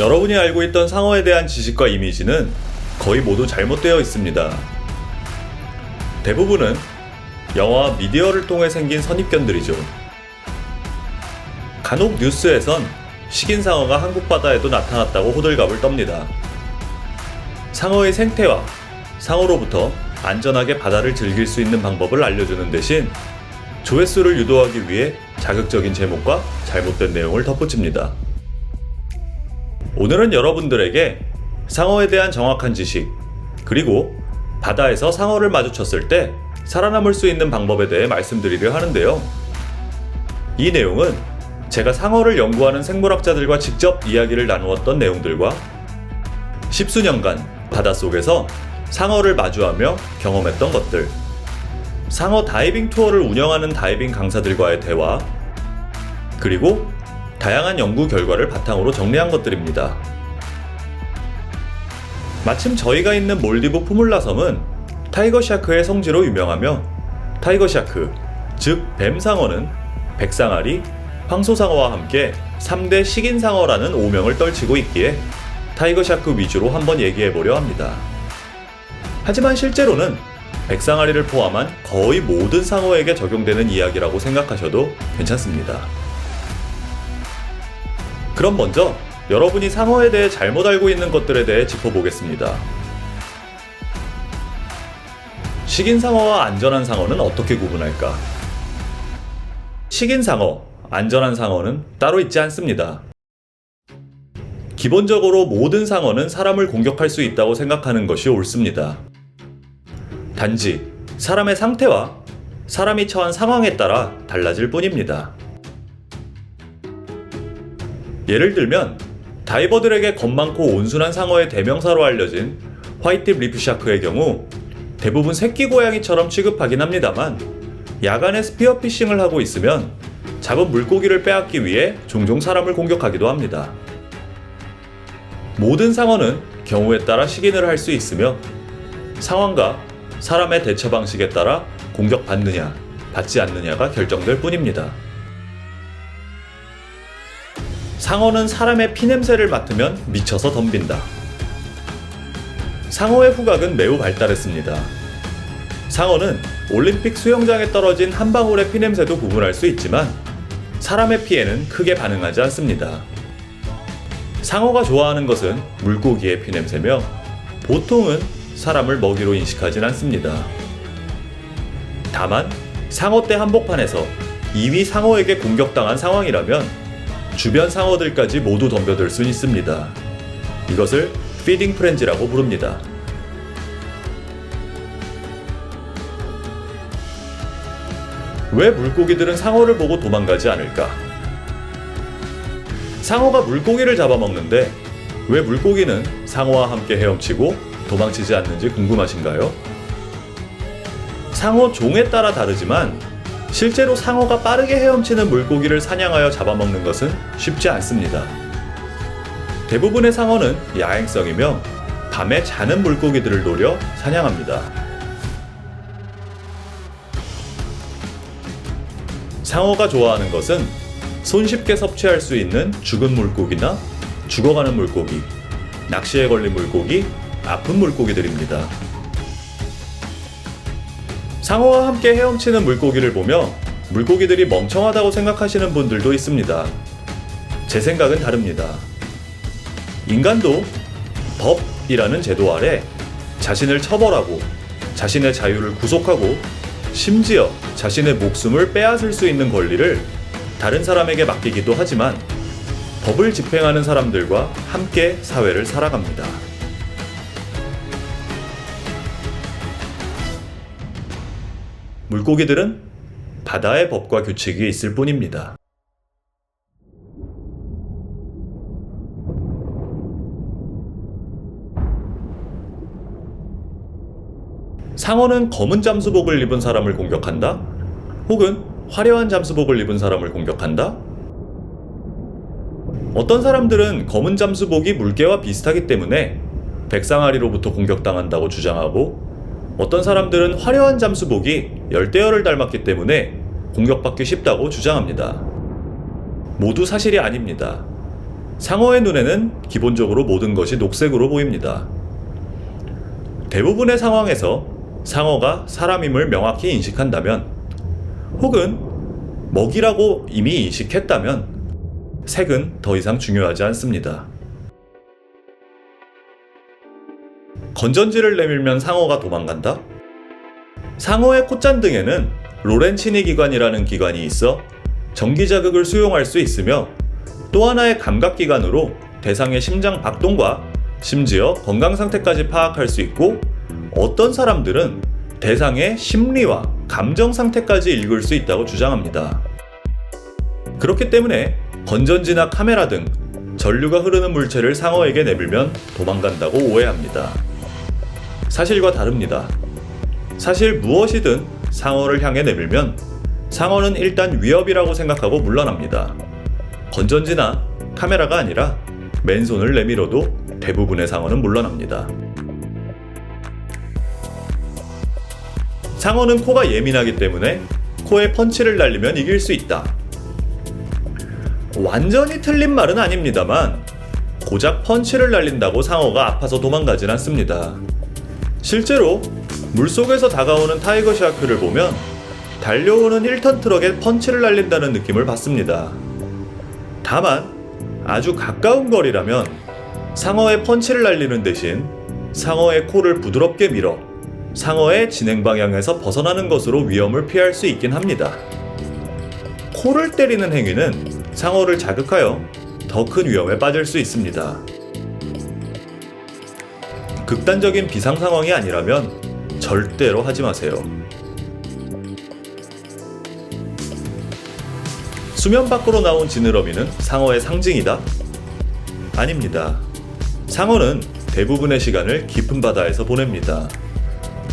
여러분이 알고 있던 상어에 대한 지식과 이미지는 거의 모두 잘못되어 있습니다. 대부분은 영화와 미디어를 통해 생긴 선입견들이죠. 간혹 뉴스에선 식인상어가 한국 바다에도 나타났다고 호들갑을 떱니다. 상어의 생태와 상어로부터 안전하게 바다를 즐길 수 있는 방법을 알려주는 대신 조회수를 유도하기 위해 자극적인 제목과 잘못된 내용을 덧붙입니다. 오늘은 여러분들에게 상어에 대한 정확한 지식, 그리고 바다에서 상어를 마주쳤을 때 살아남을 수 있는 방법에 대해 말씀드리려 하는데요. 이 내용은 제가 상어를 연구하는 생물학자들과 직접 이야기를 나누었던 내용들과 10수년간 바닷속에서 상어를 마주하며 경험했던 것들, 상어 다이빙 투어를 운영하는 다이빙 강사들과의 대화, 그리고 다양한 연구 결과를 바탕으로 정리한 것들입니다. 마침 저희가 있는 몰디브 푸물라 섬은 타이거 샤크의 성지로 유명하며 타이거 샤크, 즉 뱀상어는 백상아리, 황소상어와 함께 3대 식인상어라는 오명을 떨치고 있기에 타이거 샤크 위주로 한번 얘기해보려 합니다. 하지만 실제로는 백상아리를 포함한 거의 모든 상어에게 적용되는 이야기라고 생각하셔도 괜찮습니다. 그럼 먼저 여러분이 상어에 대해 잘못 알고 있는 것들에 대해 짚어보겠습니다. 식인상어와 안전한 상어는 어떻게 구분할까? 식인상어, 안전한 상어는 따로 있지 않습니다. 기본적으로 모든 상어는 사람을 공격할 수 있다고 생각하는 것이 옳습니다. 단지 사람의 상태와 사람이 처한 상황에 따라 달라질 뿐입니다. 예를 들면 다이버들에게 겁많고 온순한 상어의 대명사로 알려진 화이트 리프샤크의 경우 대부분 새끼 고양이처럼 취급하긴 합니다만 야간에 스피어피싱을 하고 있으면 잡은 물고기를 빼앗기 위해 종종 사람을 공격하기도 합니다. 모든 상어는 경우에 따라 식인을 할 수 있으며 상황과 사람의 대처 방식에 따라 공격받느냐, 받지 않느냐가 결정될 뿐입니다. 상어는 사람의 피냄새를 맡으면 미쳐서 덤빈다. 상어의 후각은 매우 발달했습니다. 상어는 올림픽 수영장에 떨어진 한 방울의 피냄새도 구분할 수 있지만 사람의 피에는 크게 반응하지 않습니다. 상어가 좋아하는 것은 물고기의 피냄새며 보통은 사람을 먹이로 인식하진 않습니다. 다만 상어떼 한복판에서 이미 상어에게 공격당한 상황이라면 주변 상어들까지 모두 덤벼들 수 있습니다. 이것을 피딩 프렌지라고 부릅니다. 왜 물고기들은 상어를 보고 도망가지 않을까? 상어가 물고기를 잡아먹는데 왜 물고기는 상어와 함께 헤엄치고 도망치지 않는지 궁금하신가요? 상어 종에 따라 다르지만 실제로 상어가 빠르게 헤엄치는 물고기를 사냥하여 잡아먹는 것은 쉽지 않습니다. 대부분의 상어는 야행성이며 밤에 자는 물고기들을 노려 사냥합니다. 상어가 좋아하는 것은 손쉽게 섭취할 수 있는 죽은 물고기나 죽어가는 물고기, 낚시에 걸린 물고기, 아픈 물고기들입니다. 상어와 함께 헤엄치는 물고기를 보며 물고기들이 멍청하다고 생각하시는 분들도 있습니다. 제 생각은 다릅니다. 인간도 법이라는 제도 아래 자신을 처벌하고 자신의 자유를 구속하고 심지어 자신의 목숨을 빼앗을 수 있는 권리를 다른 사람에게 맡기기도 하지만 법을 집행하는 사람들과 함께 사회를 살아갑니다. 물고기들은 바다의 법과 규칙이 있을 뿐입니다. 상어는 검은 잠수복을 입은 사람을 공격한다? 혹은 화려한 잠수복을 입은 사람을 공격한다? 어떤 사람들은 검은 잠수복이 물개와 비슷하기 때문에 백상아리로부터 공격당한다고 주장하고 어떤 사람들은 화려한 잠수복이 열대어를 닮았기 때문에 공격받기 쉽다고 주장합니다. 모두 사실이 아닙니다. 상어의 눈에는 기본적으로 모든 것이 녹색으로 보입니다. 대부분의 상황에서 상어가 사람임을 명확히 인식한다면, 혹은 먹이라고 이미 인식했다면 색은 더 이상 중요하지 않습니다. 건전지를 내밀면 상어가 도망간다? 상어의 콧잔등에는 로렌치니 기관이라는 기관이 있어 전기 자극을 수용할 수 있으며, 또 하나의 감각기관으로 대상의 심장 박동과 심지어 건강 상태까지 파악할 수 있고, 어떤 사람들은 대상의 심리와 감정 상태까지 읽을 수 있다고 주장합니다. 그렇기 때문에 건전지나 카메라 등 전류가 흐르는 물체를 상어에게 내밀면 도망간다고 오해합니다. 사실과 다릅니다. 사실 무엇이든 상어를 향해 내밀면 상어는 일단 위협이라고 생각하고 물러납니다. 건전지나 카메라가 아니라 맨손을 내밀어도 대부분의 상어는 물러납니다. 상어는 코가 예민하기 때문에 코에 펀치를 날리면 이길 수 있다. 완전히 틀린 말은 아닙니다만, 고작 펀치를 날린다고 상어가 아파서 도망가진 않습니다. 실제로 물속에서 다가오는 타이거 샤크를 보면 달려오는 1톤 트럭에 펀치를 날린다는 느낌을 받습니다. 다만 아주 가까운 거리라면 상어에 펀치를 날리는 대신 상어의 코를 부드럽게 밀어 상어의 진행 방향에서 벗어나는 것으로 위험을 피할 수 있긴 합니다. 코를 때리는 행위는 상어를 자극하여 더 큰 위험에 빠질 수 있습니다. 극단적인 비상 상황이 아니라면 절대로 하지 마세요. 수면 밖으로 나온 지느러미는 상어의 상징이다? 아닙니다. 상어는 대부분의 시간을 깊은 바다에서 보냅니다.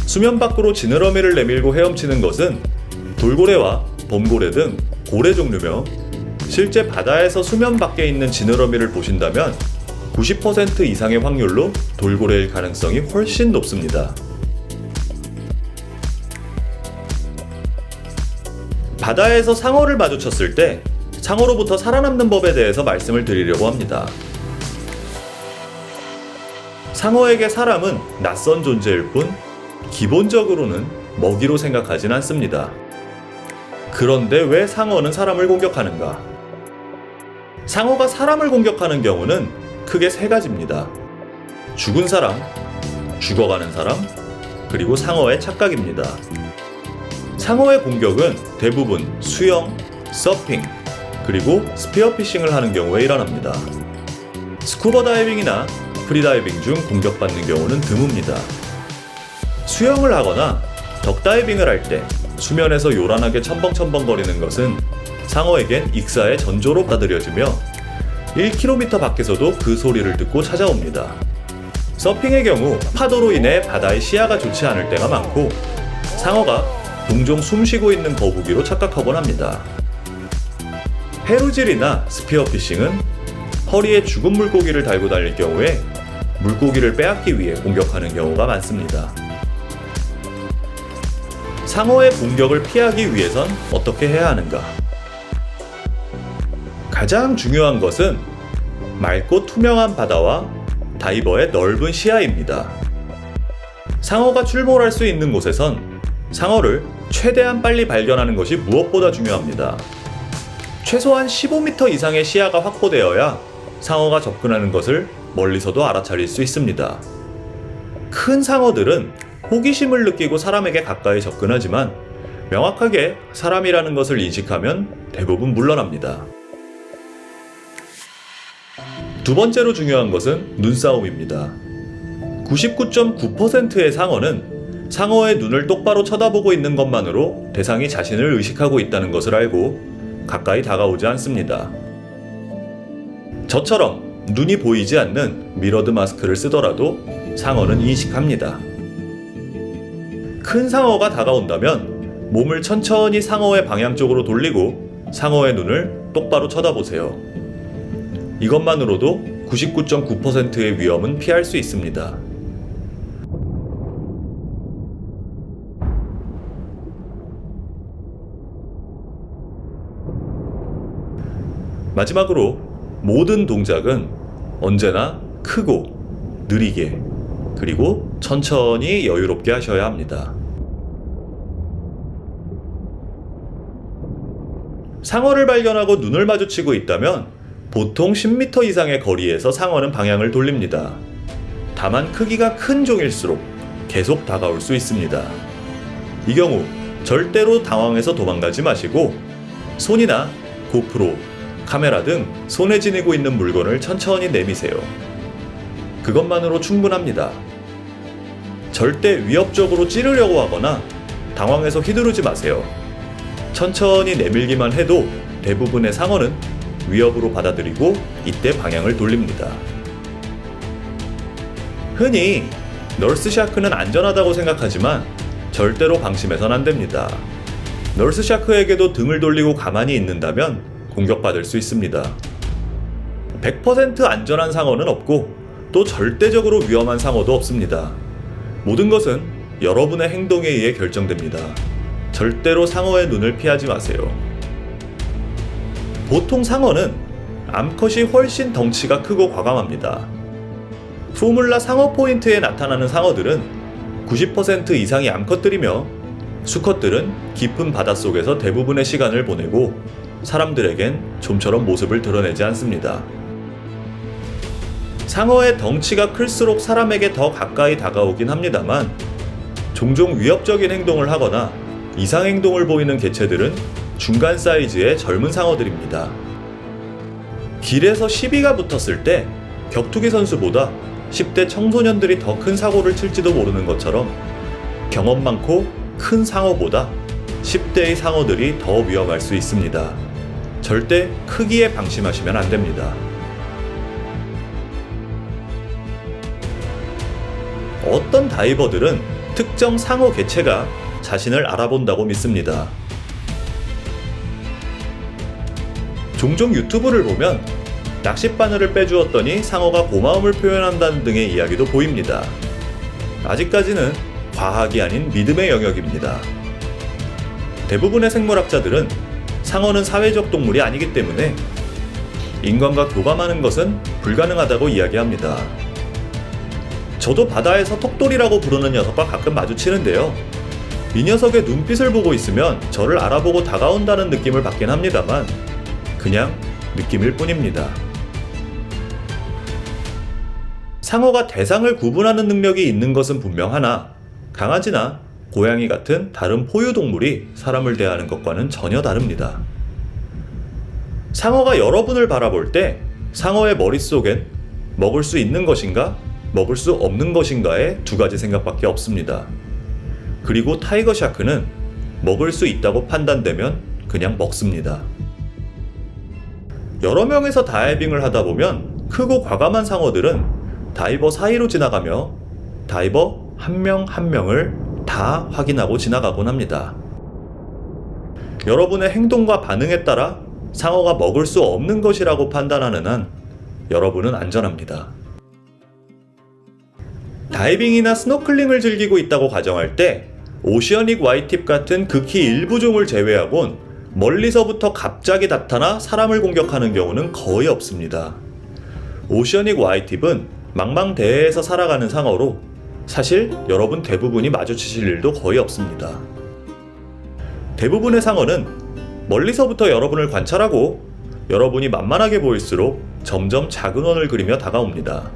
수면 밖으로 지느러미를 내밀고 헤엄치는 것은 돌고래와 범고래 등 고래 종류며, 실제 바다에서 수면 밖에 있는 지느러미를 보신다면 90% 이상의 확률로 돌고래일 가능성이 훨씬 높습니다. 바다에서 상어를 마주쳤을 때 상어로부터 살아남는 법에 대해서 말씀을 드리려고 합니다. 상어에게 사람은 낯선 존재일 뿐 기본적으로는 먹이로 생각하진 않습니다. 그런데 왜 상어는 사람을 공격하는가? 상어가 사람을 공격하는 경우는 크게 세 가지입니다. 죽은 사람, 죽어가는 사람, 그리고 상어의 착각입니다. 상어의 공격은 대부분 수영, 서핑, 그리고 스피어피싱을 하는 경우에 일어납니다. 스쿠버 다이빙이나 프리다이빙 중 공격받는 경우는 드뭅니다. 수영을 하거나 덕다이빙을 할 때 수면에서 요란하게 첨벙첨벙거리는 것은 상어에겐 익사의 전조로 받아들여지며 1km 밖에서도 그 소리를 듣고 찾아옵니다. 서핑의 경우 파도로 인해 바다의 시야가 좋지 않을 때가 많고, 상어가 종종 숨쉬고 있는 거북이로 착각하곤 합니다. 해루질이나 스피어피싱은 허리에 죽은 물고기를 달고 다닐 경우에 물고기를 빼앗기 위해 공격하는 경우가 많습니다. 상어의 공격을 피하기 위해선 어떻게 해야 하는가? 가장 중요한 것은 맑고 투명한 바다와 다이버의 넓은 시야입니다. 상어가 출몰할 수 있는 곳에선 상어를 최대한 빨리 발견하는 것이 무엇보다 중요합니다. 최소한 15m 이상의 시야가 확보되어야 상어가 접근하는 것을 멀리서도 알아차릴 수 있습니다. 큰 상어들은 호기심을 느끼고 사람에게 가까이 접근하지만 명확하게 사람이라는 것을 인식하면 대부분 물러납니다. 두 번째로 중요한 것은 눈싸움입니다. 99.9%의 상어는 상어의 눈을 똑바로 쳐다보고 있는 것만으로 대상이 자신을 의식하고 있다는 것을 알고 가까이 다가오지 않습니다. 저처럼 눈이 보이지 않는 미러드 마스크를 쓰더라도 상어는 인식합니다. 큰 상어가 다가온다면 몸을 천천히 상어의 방향 쪽으로 돌리고 상어의 눈을 똑바로 쳐다보세요. 이것만으로도 99.9%의 위험은 피할 수 있습니다. 마지막으로 모든 동작은 언제나 크고 느리게 그리고 천천히 여유롭게 하셔야 합니다. 상어를 발견하고 눈을 마주치고 있다면 보통 10m 이상의 거리에서 상어는 방향을 돌립니다. 다만 크기가 큰 종일수록 계속 다가올 수 있습니다. 이 경우 절대로 당황해서 도망가지 마시고 손이나 고프로, 카메라 등 손에 지니고 있는 물건을 천천히 내미세요. 그것만으로 충분합니다. 절대 위협적으로 찌르려고 하거나 당황해서 휘두르지 마세요. 천천히 내밀기만 해도 대부분의 상어는 위협으로 받아들이고 이때 방향을 돌립니다. 흔히 널스샤크는 안전하다고 생각하지만 절대로 방심해선 안 됩니다. 널스샤크에게도 등을 돌리고 가만히 있는다면 공격받을 수 있습니다. 100% 안전한 상어는 없고 또 절대적으로 위험한 상어도 없습니다. 모든 것은 여러분의 행동에 의해 결정됩니다. 절대로 상어의 눈을 피하지 마세요. 보통 상어는 암컷이 훨씬 덩치가 크고 과감합니다. 포뮬라 상어 포인트에 나타나는 상어들은 90% 이상이 암컷들이며 수컷들은 깊은 바닷속에서 대부분의 시간을 보내고 사람들에겐 좀처럼 모습을 드러내지 않습니다. 상어의 덩치가 클수록 사람에게 더 가까이 다가오긴 합니다만 종종 위협적인 행동을 하거나 이상행동을 보이는 개체들은 중간 사이즈의 젊은 상어들입니다. 길에서 시비가 붙었을 때 격투기 선수보다 10대 청소년들이 더 큰 사고를 칠지도 모르는 것처럼 경험 많고 큰 상어보다 10대의 상어들이 더 위험할 수 있습니다. 절대 크기에 방심하시면 안 됩니다. 어떤 다이버들은 특정 상어 개체가 자신을 알아본다고 믿습니다. 종종 유튜브를 보면 낚싯바늘을 빼주었더니 상어가 고마움을 표현한다는 등의 이야기도 보입니다. 아직까지는 과학이 아닌 믿음의 영역입니다. 대부분의 생물학자들은 상어는 사회적 동물이 아니기 때문에 인간과 교감하는 것은 불가능하다고 이야기합니다. 저도 바다에서 턱돌이라고 부르는 녀석과 가끔 마주치는데요. 이 녀석의 눈빛을 보고 있으면 저를 알아보고 다가온다는 느낌을 받긴 합니다만 그냥 느낌일 뿐입니다. 상어가 대상을 구분하는 능력이 있는 것은 분명하나 강아지나 고양이 같은 다른 포유동물이 사람을 대하는 것과는 전혀 다릅니다. 상어가 여러분을 바라볼 때 상어의 머릿속엔 먹을 수 있는 것인가 먹을 수 없는 것인가의 두 가지 생각밖에 없습니다. 그리고 타이거 샤크는 먹을 수 있다고 판단되면 그냥 먹습니다. 여러 명에서 다이빙을 하다 보면 크고 과감한 상어들은 다이버 사이로 지나가며 다이버 한 명 한 명을 다 확인하고 지나가곤 합니다. 여러분의 행동과 반응에 따라 상어가 먹을 수 없는 것이라고 판단하는 한 여러분은 안전합니다. 다이빙이나 스노클링을 즐기고 있다고 가정할 때 오시아닉 와이팁 같은 극히 일부 종을 제외하곤 멀리서부터 갑자기 나타나 사람을 공격하는 경우는 거의 없습니다. 오시아닉 와이팁은 망망대해에서 살아가는 상어로 사실 여러분 대부분이 마주치실 일도 거의 없습니다. 대부분의 상어는 멀리서부터 여러분을 관찰하고 여러분이 만만하게 보일수록 점점 작은 원을 그리며 다가옵니다.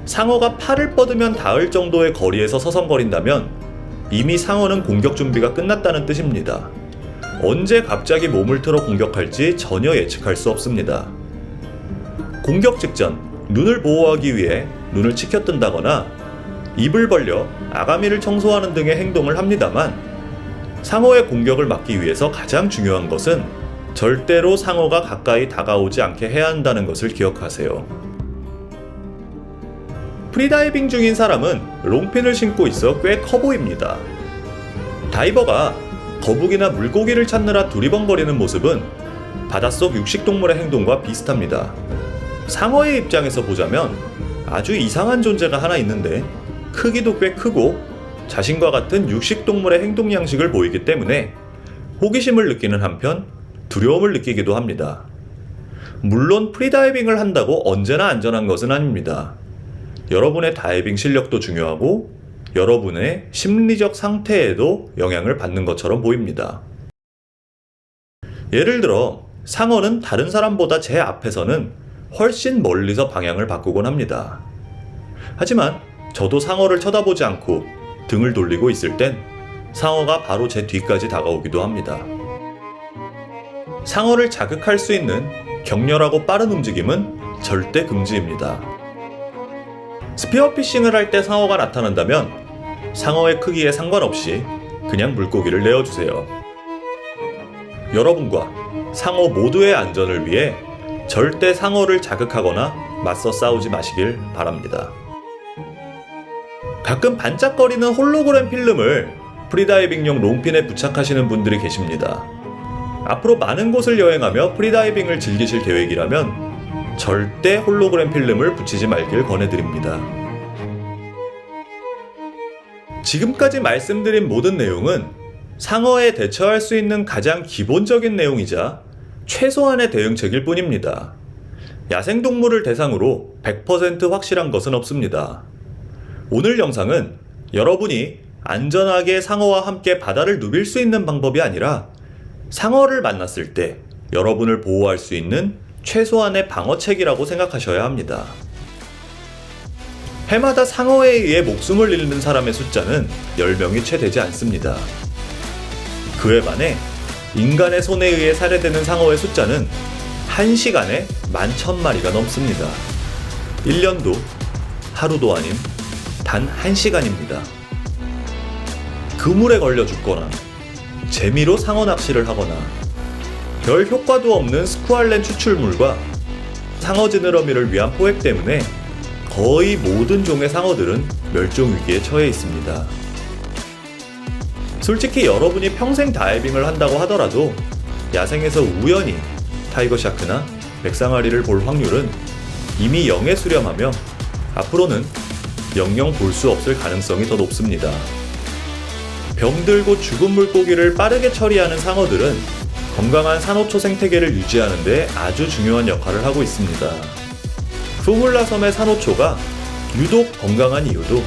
상어가 팔을 뻗으면 닿을 정도의 거리에서 서성거린다면 이미 상어는 공격 준비가 끝났다는 뜻입니다. 언제 갑자기 몸을 틀어 공격할지 전혀 예측할 수 없습니다. 공격 직전 눈을 보호하기 위해 눈을 치켜뜬다거나 입을 벌려 아가미를 청소하는 등의 행동을 합니다만 상어의 공격을 막기 위해서 가장 중요한 것은 절대로 상어가 가까이 다가오지 않게 해야 한다는 것을 기억하세요. 프리다이빙 중인 사람은 롱핀을 신고 있어 꽤 커 보입니다. 다이버가 거북이나 물고기를 찾느라 두리번거리는 모습은 바닷속 육식동물의 행동과 비슷합니다. 상어의 입장에서 보자면 아주 이상한 존재가 하나 있는데 크기도 꽤 크고 자신과 같은 육식동물의 행동 양식을 보이기 때문에 호기심을 느끼는 한편 두려움을 느끼기도 합니다. 물론 프리다이빙을 한다고 언제나 안전한 것은 아닙니다. 여러분의 다이빙 실력도 중요하고 여러분의 심리적 상태에도 영향을 받는 것처럼 보입니다. 예를 들어 상어는 다른 사람보다 제 앞에서는 훨씬 멀리서 방향을 바꾸곤 합니다. 하지만 저도 상어를 쳐다보지 않고 등을 돌리고 있을 땐 상어가 바로 제 뒤까지 다가오기도 합니다. 상어를 자극할 수 있는 격렬하고 빠른 움직임은 절대 금지입니다. 스피어피싱을 할 때 상어가 나타난다면 상어의 크기에 상관없이 그냥 물고기를 내어주세요. 여러분과 상어 모두의 안전을 위해 절대 상어를 자극하거나 맞서 싸우지 마시길 바랍니다. 가끔 반짝거리는 홀로그램 필름을 프리다이빙용 롱핀에 부착하시는 분들이 계십니다. 앞으로 많은 곳을 여행하며 프리다이빙을 즐기실 계획이라면 절대 홀로그램 필름을 붙이지 말길 권해드립니다. 지금까지 말씀드린 모든 내용은 상어에 대처할 수 있는 가장 기본적인 내용이자 최소한의 대응책일 뿐입니다. 야생동물을 대상으로 100% 확실한 것은 없습니다. 오늘 영상은 여러분이 안전하게 상어와 함께 바다를 누빌 수 있는 방법이 아니라 상어를 만났을 때 여러분을 보호할 수 있는 최소한의 방어책이라고 생각하셔야 합니다. 해마다 상어에 의해 목숨을 잃는 사람의 숫자는 10명이 채 되지 않습니다. 그에 반해 인간의 손에 의해 살해되는 상어의 숫자는 1시간에 11,000마리가 넘습니다. 1년도 하루도 아닌 단 1시간입니다. 그물에 걸려 죽거나 재미로 상어 낚시를 하거나 별 효과도 없는 스쿠알렌 추출물과 상어 지느러미를 위한 포획 때문에 거의 모든 종의 상어들은 멸종 위기에 처해 있습니다. 솔직히 여러분이 평생 다이빙을 한다고 하더라도 야생에서 우연히 타이거 샤크나 백상아리를 볼 확률은 이미 0에 수렴하며 앞으로는 영영 볼 수 없을 가능성이 더 높습니다. 병들고 죽은 물고기를 빠르게 처리하는 상어들은 건강한 산호초 생태계를 유지하는 데 아주 중요한 역할을 하고 있습니다. 푸물라 섬의 산호초가 유독 건강한 이유도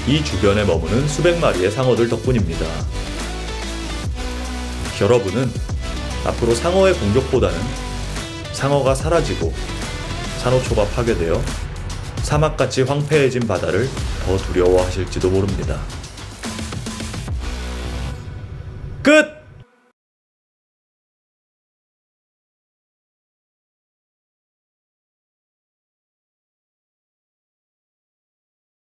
이 주변에 머무는 수백 마리의 상어들 덕분입니다. 여러분은 앞으로 상어의 공격보다는 상어가 사라지고 산호초가 파괴되어 사막같이 황폐해진 바다를 더 두려워하실지도 모릅니다. 끝!